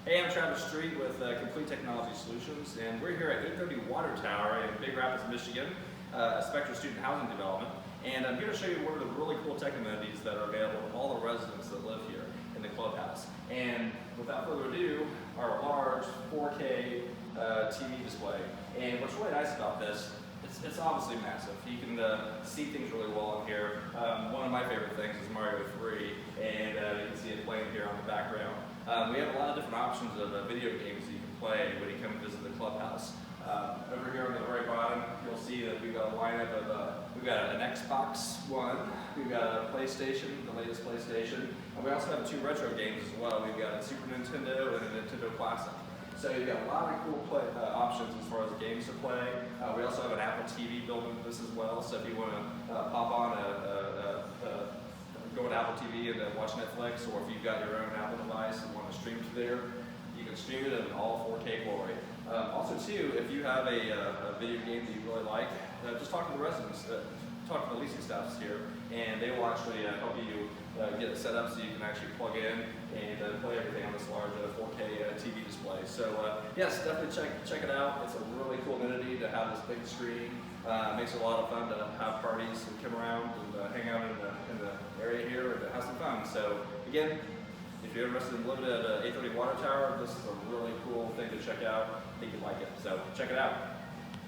Hey, I'm Travis Street with Complete Technology Solutions, and we're here at 830 Water Tower in Big Rapids, Michigan, a Spectra student housing development. And I'm here to show you one of the really cool tech amenities that are available to all the residents that live here in the clubhouse. And without further ado, our large 4K TV display. And what's really nice about this, it's obviously massive. You can see things really well in here. One of my favorite things is Mario 3, and you can see it playing here on the background. We have a lot of different options of video games that you can play when you come visit the clubhouse. Over here on the very bottom, you'll see that we've got a lineup of, we've got an Xbox One, we've got a PlayStation, the latest PlayStation, and we also have 2 retro games as well. We've got a Super Nintendo and a Nintendo Classic. So you've got a lot of cool options as far as the games to play. We also have an Apple TV built into this as well, so if you want to pop on go to Apple TV and watch Netflix, or if you've got your own Apple device and want to stream to there, you can stream it in all 4K glory. Also too, if you have a video game that you really like, just talk to the residents, talk to the leasing staffs here, and they will actually help you get it set up so you can actually plug in and play everything on this large 4K TV display. So yes, definitely check it out. It's a really cool amenity to have this big screen. Makes it a lot of fun to have parties and come around and hang out in the area here and have some fun. So again, if you're interested in living at 830 Water Tower, this is a really cool thing to check out. I think you'd like it. So check it out.